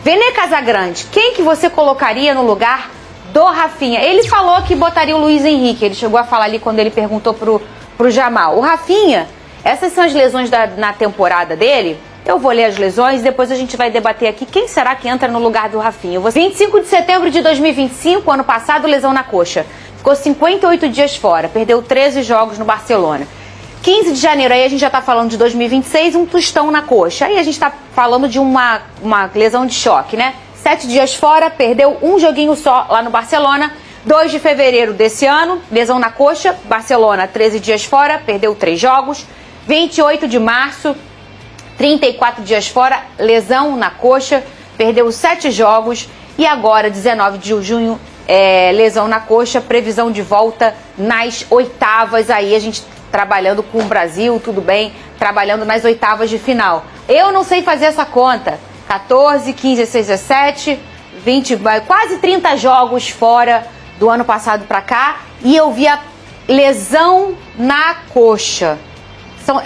Vene Casagrande, quem que você colocaria no lugar do Rafinha? Ele falou que botaria o Luiz Henrique. Ele chegou a falar ali quando ele perguntou pro Jamal. O Rafinha, essas são as lesões na temporada dele. Eu vou ler as lesões e depois a gente vai debater aqui quem será que entra no lugar do Rafinha. 25 de setembro de 2025, ano passado, lesão na coxa. Ficou 58 dias fora, perdeu 13 jogos no Barcelona. 15 de janeiro, aí a gente já tá falando de 2026, um tostão na coxa. Aí a gente tá falando de uma lesão de choque, né? 7 dias fora, perdeu um joguinho só lá no Barcelona. 2 de fevereiro desse ano, lesão na coxa, Barcelona, 13 dias fora, perdeu 3 jogos. 28 de março, 34 dias fora, lesão na coxa, perdeu 7 jogos. E agora, 19 de junho, lesão na coxa, previsão de volta nas oitavas. Aí a gente trabalhando com o Brasil, tudo bem, trabalhando nas oitavas de final. Eu não sei fazer essa conta. 14, 15, 16, 17, 20, quase 30 jogos fora do ano passado para cá. E eu vi a lesão na coxa.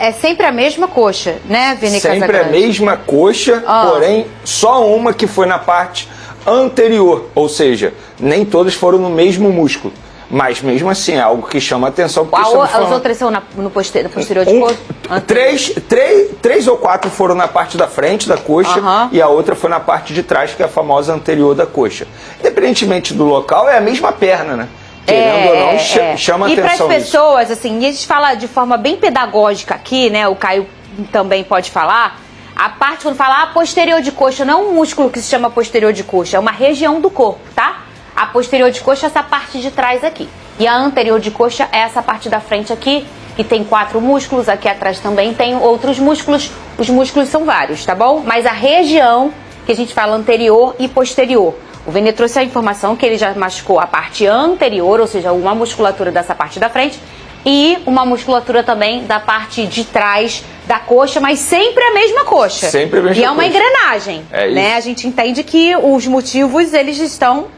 É sempre a mesma coxa, né, Vene Casagrande? Sempre a mesma coxa, porém só uma que foi na parte anterior. Ou seja, nem todas foram no mesmo músculo. Mas mesmo assim, é algo que chama atenção. Porque as outras são no posterior de coxa? Três ou 4 foram na parte da frente da coxa e a outra foi na parte de trás, que é a famosa anterior da coxa. Independentemente do local, é a mesma perna, né? Querendo ou não, chama atenção. E para as pessoas, assim, e a gente fala de forma bem pedagógica aqui, né? O Caio também pode falar. A parte quando fala posterior de coxa, não é um músculo que se chama posterior de coxa, é uma região do corpo, tá? A posterior de coxa é essa parte de trás aqui. E a anterior de coxa é essa parte da frente aqui, que tem 4 músculos. Aqui atrás também tem outros músculos. Os músculos são vários, tá bom? Mas a região que a gente fala anterior e posterior. O Vene trouxe a informação que ele já machucou a parte anterior, ou seja, uma musculatura dessa parte da frente e uma musculatura também da parte de trás da coxa, mas sempre a mesma coxa. Sempre a mesma coxa. E é uma engrenagem, né? A gente entende que os motivos, eles estão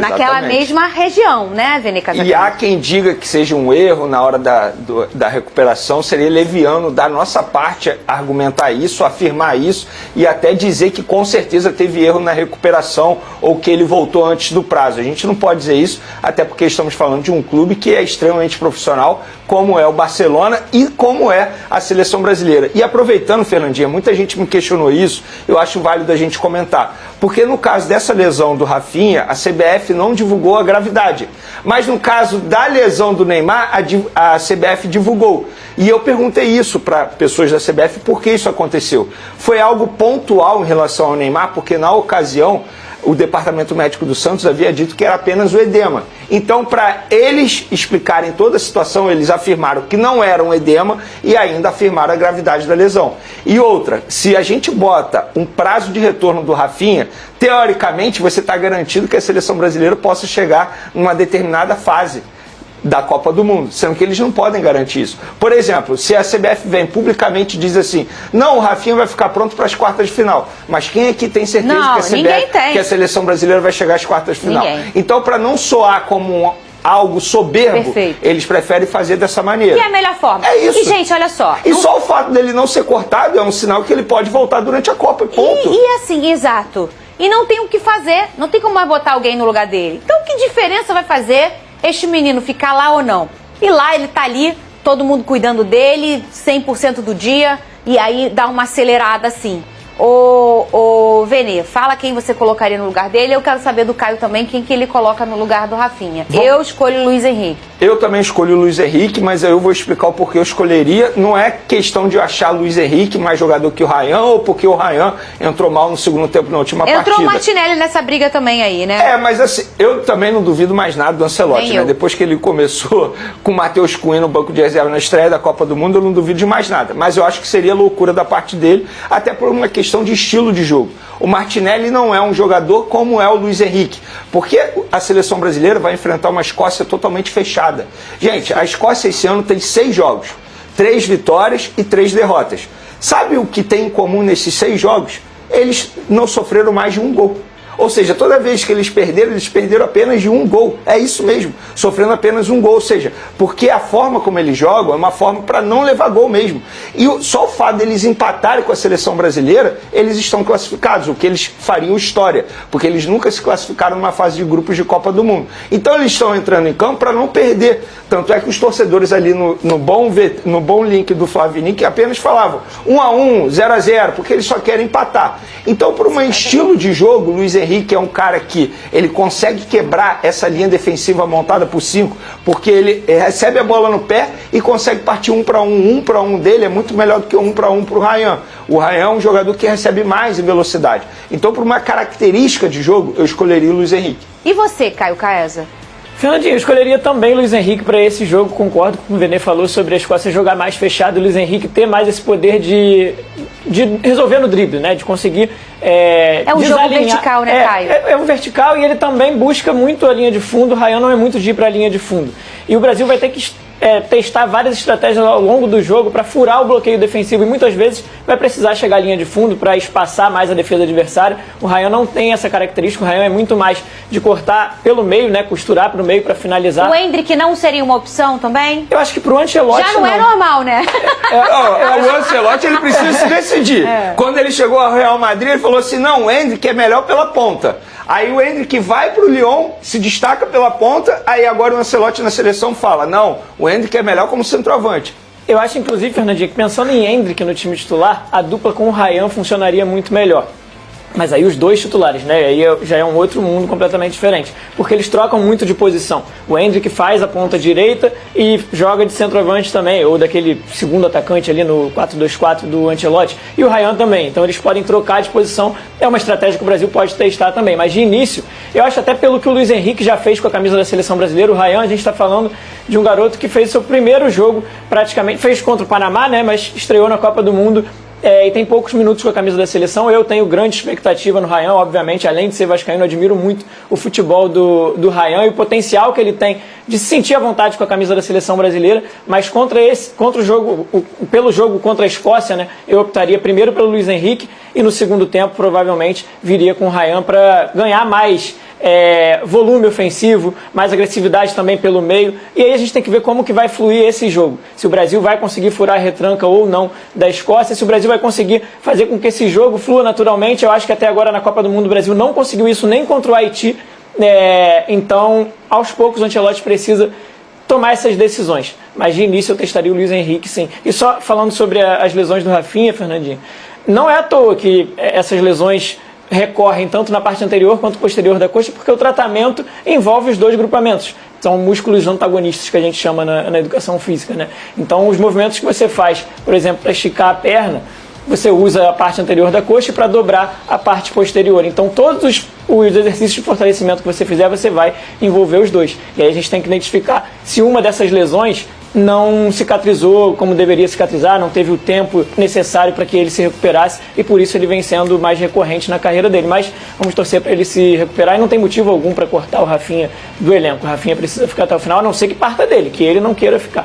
naquela mesma região, né, Vene Casagrande? E há quem diga que seja um erro na hora da recuperação, seria leviano da nossa parte argumentar isso, afirmar isso e até dizer que com certeza teve erro na recuperação ou que ele voltou antes do prazo. A gente não pode dizer isso, até porque estamos falando de um clube que é extremamente profissional, como é o Barcelona e como é a seleção brasileira. E aproveitando, Fernandinha, muita gente me questionou isso, eu acho válido a gente comentar. Porque no caso dessa lesão do Rafinha, a CBF não divulgou a gravidade. Mas no caso da lesão do Neymar, a CBF divulgou. E eu perguntei isso para pessoas da CBF, por que isso aconteceu? Foi algo pontual em relação ao Neymar, porque na ocasião o departamento médico do Santos havia dito que era apenas o edema. Então, para eles explicarem toda a situação, eles afirmaram que não era um edema e ainda afirmaram a gravidade da lesão. E outra, se a gente bota um prazo de retorno do Rafinha, teoricamente você está garantido que a seleção brasileira possa chegar numa determinada fase da Copa do Mundo, sendo que eles não podem garantir isso. Por exemplo, se a CBF vem publicamente e diz assim, não, o Rafinha vai ficar pronto para as quartas de final, mas quem aqui tem certeza que a seleção brasileira vai chegar às quartas de final? Ninguém. Então, para não soar como algo soberbo, eles preferem fazer dessa maneira. E é a melhor forma. É isso. E, gente, olha só. E só o fato dele não ser cortado é um sinal que ele pode voltar durante a Copa, ponto. E assim, exato. E não tem o que fazer, não tem como mais botar alguém no lugar dele. Então, que diferença vai fazer este menino ficar lá ou não? E lá ele tá ali, todo mundo cuidando dele, 100% do dia, e aí dá uma acelerada assim. Ô Vene, fala quem você colocaria no lugar dele. Eu quero saber do Caio também, quem que ele coloca no lugar do Rafinha. Eu escolho o Luiz Henrique. Eu também escolho o Luiz Henrique, mas eu vou explicar o porquê eu escolheria. Não é questão de eu achar o Luiz Henrique mais jogador que o Ryan, ou porque o Ryan entrou mal no segundo tempo na última partida. Entrou o Martinelli nessa briga também aí, né? Mas assim, eu também não duvido mais nada do Ancelotti, né? Depois que ele começou com o Matheus Cunha no banco de reserva na estreia da Copa do Mundo, eu não duvido de mais nada. Mas eu acho que seria loucura da parte dele, até por uma questão de estilo de jogo. O Martinelli não é um jogador como é o Luiz Henrique, porque a seleção brasileira vai enfrentar uma Escócia totalmente fechada. Gente, a Escócia esse ano tem 6 jogos, 3 vitórias e 3 derrotas. Sabe o que tem em comum nesses 6 jogos? Eles não sofreram mais de um gol. Ou seja, toda vez que eles perderam apenas de um gol. É isso mesmo, sofrendo apenas um gol. Ou seja, porque a forma como eles jogam é uma forma para não levar gol mesmo. E só o fato deles empatarem com a seleção brasileira, eles estão classificados, o que eles fariam história, porque eles nunca se classificaram numa fase de grupos de Copa do Mundo. Então eles estão entrando em campo para não perder. Tanto é que os torcedores ali no bom link do Flavini que apenas falavam 1-1, 0-0, porque eles só querem empatar. Então, por um estilo de jogo, o Luiz Henrique é um cara que ele consegue quebrar essa linha defensiva montada por 5, porque ele recebe a bola no pé e consegue partir 1-1. 1-1 dele é muito melhor do que 1-1 para o Ryan. O Ryan é um jogador que recebe mais em velocidade. Então, por uma característica de jogo, eu escolheria o Luiz Henrique. E você, Caio Caesa? Fernandinho, eu escolheria também Luiz Henrique para esse jogo. Concordo com o Vene falou sobre a Escócia jogar mais fechado e o Luiz Henrique ter mais esse poder de resolver no drible, né? De conseguir um jogo vertical, né, Caio? É um vertical e ele também busca muito a linha de fundo. O Ryan não é muito de ir para a linha de fundo. E o Brasil vai ter que testar várias estratégias ao longo do jogo para furar o bloqueio defensivo e muitas vezes vai precisar chegar à linha de fundo para espaçar mais a defesa adversária. O Ryan não tem essa característica, o Ryan é muito mais de cortar pelo meio, né, costurar para o meio para finalizar. O Endrick não seria uma opção também? Eu acho que pro Ancelotti já não é normal, né? O Ancelotti ele precisa se decidir. Quando ele chegou ao Real Madrid, ele falou assim, não, o Endrick é melhor pela ponta. Aí o Endrick vai pro Lyon, se destaca pela ponta, aí agora o Ancelotti na seleção fala, não, o Endrick é melhor como centroavante. Eu acho, inclusive, Fernandinho, que pensando em Endrick no time titular, a dupla com o Ryan funcionaria muito melhor. Mas aí os dois titulares, né? Aí já é um outro mundo completamente diferente. Porque eles trocam muito de posição. O Endrick faz a ponta direita e joga de centroavante também, ou daquele segundo atacante ali no 4-2-4 do Ancelotti. E o Ryan também. Então eles podem trocar de posição. É uma estratégia que o Brasil pode testar também. Mas de início, eu acho até pelo que o Luiz Henrique já fez com a camisa da seleção brasileira, o Ryan, a gente está falando de um garoto que fez seu primeiro jogo praticamente, fez contra o Panamá, né? Mas estreou na Copa do Mundo. E tem poucos minutos com a camisa da seleção. Eu tenho grande expectativa no Ryan, obviamente, além de ser vascaíno, eu admiro muito o futebol do Ryan e o potencial que ele tem de se sentir à vontade com a camisa da seleção brasileira, mas pelo jogo contra a Escócia, né, eu optaria primeiro pelo Luiz Henrique e no segundo tempo provavelmente viria com o Ryan para ganhar mais volume ofensivo, mais agressividade também pelo meio, e aí a gente tem que ver como que vai fluir esse jogo, se o Brasil vai conseguir furar a retranca ou não da Escócia, se o Brasil vai conseguir fazer com que esse jogo flua naturalmente. Eu acho que até agora na Copa do Mundo o Brasil não conseguiu isso nem contra o Haiti, então aos poucos o Ancelotti precisa tomar essas decisões, mas de início eu testaria o Luiz Henrique, sim. E só falando sobre as lesões do Rafinha, Fernandinho, não é à toa que essas lesões recorrem tanto na parte anterior quanto posterior da coxa, porque o tratamento envolve os dois grupamentos. São músculos antagonistas que a gente chama na educação física, né? Então, os movimentos que você faz, por exemplo, para esticar a perna, você usa a parte anterior da coxa para dobrar a parte posterior. Então, todos os exercícios de fortalecimento que você fizer, você vai envolver os dois. E aí a gente tem que identificar se uma dessas lesões não cicatrizou como deveria cicatrizar, não teve o tempo necessário para que ele se recuperasse e por isso ele vem sendo mais recorrente na carreira dele. Mas vamos torcer para ele se recuperar e não tem motivo algum para cortar o Rafinha do elenco. O Rafinha precisa ficar até o final, a não ser que parta dele, que ele não queira ficar.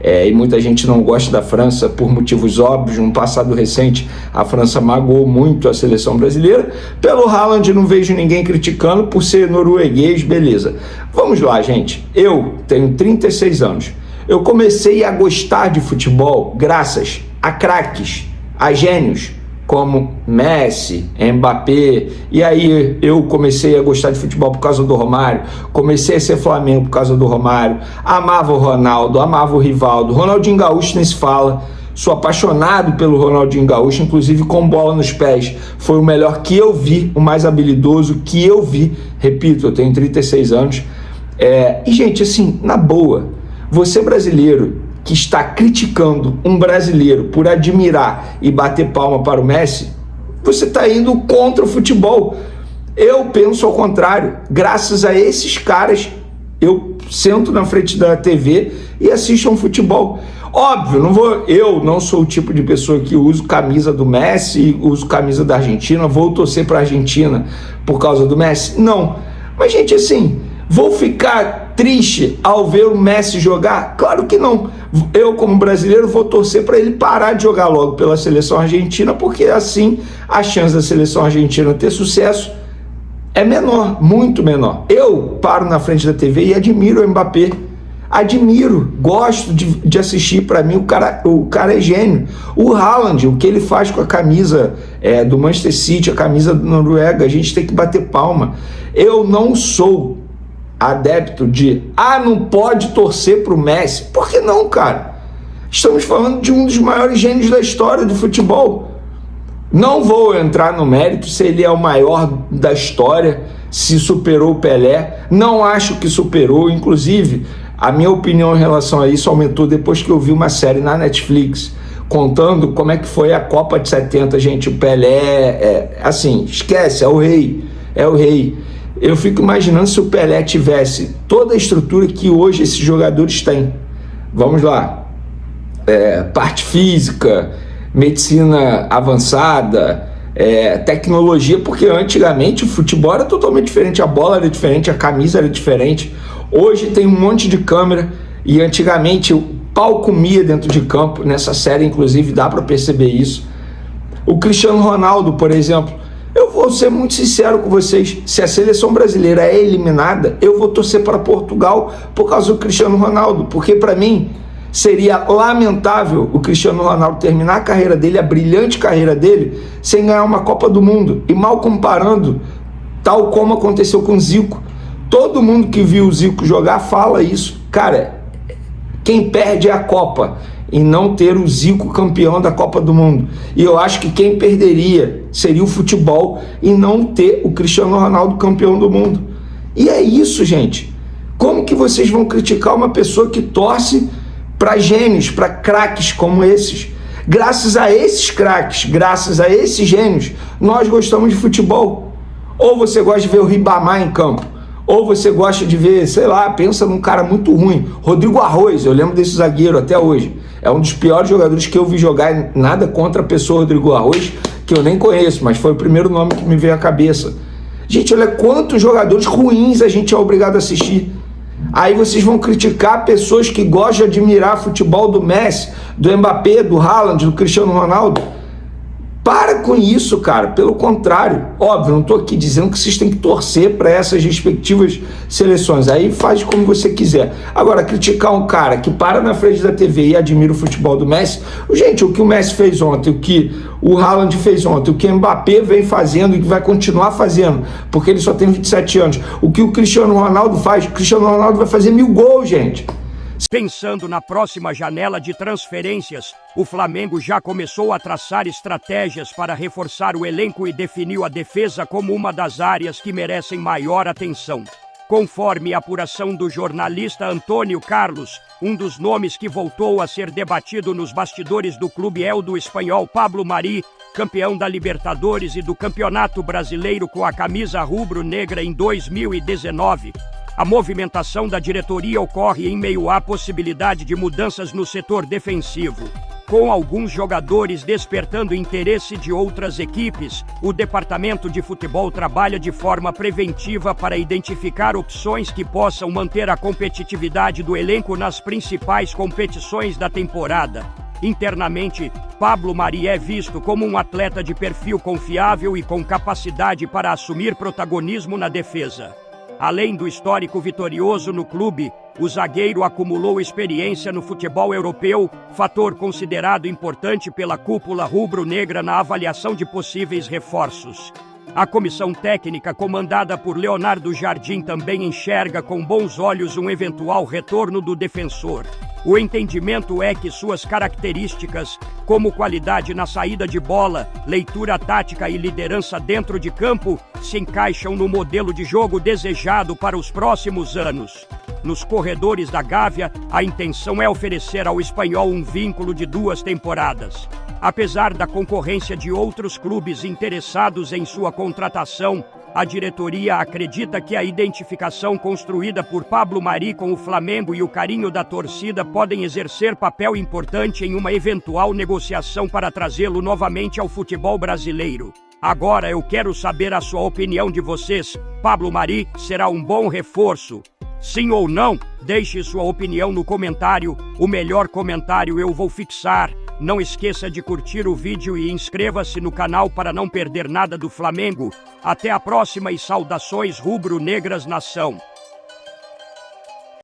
E muita gente não gosta da França por motivos óbvios. No passado recente, a França magoou muito a seleção brasileira. Pelo Haaland, não vejo ninguém criticando por ser norueguês, beleza. Vamos lá, gente. Eu tenho 36 anos. Eu comecei a gostar de futebol graças a craques, a gênios, como Messi, Mbappé, e aí eu comecei a gostar de futebol por causa do Romário, comecei a ser Flamengo por causa do Romário, amava o Ronaldo, amava o Rivaldo, Ronaldinho Gaúcho nem se fala, sou apaixonado pelo Ronaldinho Gaúcho, inclusive com bola nos pés, foi o melhor que eu vi, o mais habilidoso que eu vi, repito, eu tenho 36 anos, e gente, assim, na boa, você brasileiro, que está criticando um brasileiro por admirar e bater palma para o Messi, você está indo contra o futebol. Eu penso ao contrário. Graças a esses caras, eu sento na frente da TV e assisto a um futebol. Óbvio, eu não sou o tipo de pessoa que uso camisa do Messi, uso camisa da Argentina, vou torcer para a Argentina por causa do Messi. Não. Mas, gente, assim, vou ficar triste ao ver o Messi jogar? Claro que não. Eu, como brasileiro, vou torcer para ele parar de jogar logo pela seleção argentina, porque assim a chance da seleção argentina ter sucesso é menor, muito menor. Eu paro na frente da TV e admiro o Mbappé. Admiro, gosto de assistir. Para mim, o cara é gênio. O Haaland, o que ele faz com a camisa do Manchester City, a camisa do Noruega, a gente tem que bater palma. Eu não sou adepto de, não pode torcer pro Messi. Por que não, cara? Estamos falando de um dos maiores gênios da história do futebol. Não vou entrar no mérito se ele é o maior da história, se superou o Pelé. Não acho que superou, inclusive... A minha opinião em relação a isso aumentou depois que eu vi uma série na Netflix contando como é que foi a Copa de 70, gente. O Pelé, assim, esquece, é o rei. Eu fico imaginando se o Pelé tivesse toda a estrutura que hoje esses jogadores têm. Vamos lá, parte física, medicina avançada, tecnologia, porque antigamente o futebol era totalmente diferente, a bola era diferente, a camisa era diferente. Hoje tem um monte de câmera e antigamente o pau comia dentro de campo. Nessa série, inclusive, dá para perceber isso. O Cristiano Ronaldo, por exemplo, eu vou ser muito sincero com vocês, se a seleção brasileira é eliminada, eu vou torcer para Portugal por causa do Cristiano Ronaldo, porque para mim seria lamentável o Cristiano Ronaldo terminar a carreira dele, a brilhante carreira dele, sem ganhar uma Copa do Mundo. E mal comparando, tal como aconteceu com o Zico. Todo mundo que viu o Zico jogar fala isso. Cara, quem perde é a Copa e não ter o Zico campeão da Copa do Mundo. E eu acho que quem perderia seria o futebol e não ter o Cristiano Ronaldo campeão do mundo. E é isso, gente. Como que vocês vão criticar uma pessoa que torce para gênios, para craques como esses? Graças a esses craques, graças a esses gênios, nós gostamos de futebol. Ou você gosta de ver o Ribamar em campo, ou você gosta de ver, sei lá, pensa num cara muito ruim, Rodrigo Arroz, eu lembro desse zagueiro até hoje, é um dos piores jogadores que eu vi jogar, nada contra a pessoa Rodrigo Arroz, que eu nem conheço, mas foi o primeiro nome que me veio à cabeça. Gente, olha quantos jogadores ruins a gente é obrigado a assistir. Aí vocês vão criticar pessoas que gostam de admirar futebol do Messi, do Mbappé, do Haaland, do Cristiano Ronaldo. Para com isso, cara. Pelo contrário, óbvio, não estou aqui dizendo que vocês têm que torcer para essas respectivas seleções. Aí faz como você quiser. Agora, criticar um cara que para na frente da TV e admira o futebol do Messi, gente, o que o Messi fez ontem, o que o Haaland fez ontem, o que o Mbappé vem fazendo e que vai continuar fazendo, porque ele só tem 27 anos, o que o Cristiano Ronaldo faz, o Cristiano Ronaldo vai fazer 1000 gols, gente. Pensando na próxima janela de transferências, o Flamengo já começou a traçar estratégias para reforçar o elenco e definiu a defesa como uma das áreas que merecem maior atenção. Conforme a apuração do jornalista Antônio Carlos, um dos nomes que voltou a ser debatido nos bastidores do clube é o do espanhol Pablo Mari, campeão da Libertadores e do Campeonato Brasileiro com a camisa rubro-negra em 2019. A movimentação da diretoria ocorre em meio à possibilidade de mudanças no setor defensivo. Com alguns jogadores despertando interesse de outras equipes, o departamento de futebol trabalha de forma preventiva para identificar opções que possam manter a competitividade do elenco nas principais competições da temporada. Internamente, Pablo Mari é visto como um atleta de perfil confiável e com capacidade para assumir protagonismo na defesa. Além do histórico vitorioso no clube, o zagueiro acumulou experiência no futebol europeu, fator considerado importante pela cúpula rubro-negra na avaliação de possíveis reforços. A comissão técnica comandada por Leonardo Jardim também enxerga com bons olhos um eventual retorno do defensor. O entendimento é que suas características, como qualidade na saída de bola, leitura tática e liderança dentro de campo, se encaixam no modelo de jogo desejado para os próximos anos. Nos corredores da Gávea, a intenção é oferecer ao espanhol um vínculo de 2 temporadas. Apesar da concorrência de outros clubes interessados em sua contratação, a diretoria acredita que a identificação construída por Pablo Mari com o Flamengo e o carinho da torcida podem exercer papel importante em uma eventual negociação para trazê-lo novamente ao futebol brasileiro. Agora eu quero saber a sua opinião de vocês. Pablo Mari será um bom reforço? Sim ou não? Deixe sua opinião no comentário. O melhor comentário eu vou fixar. Não esqueça de curtir o vídeo e inscreva-se no canal para não perder nada do Flamengo. Até a próxima e saudações rubro-negras nação.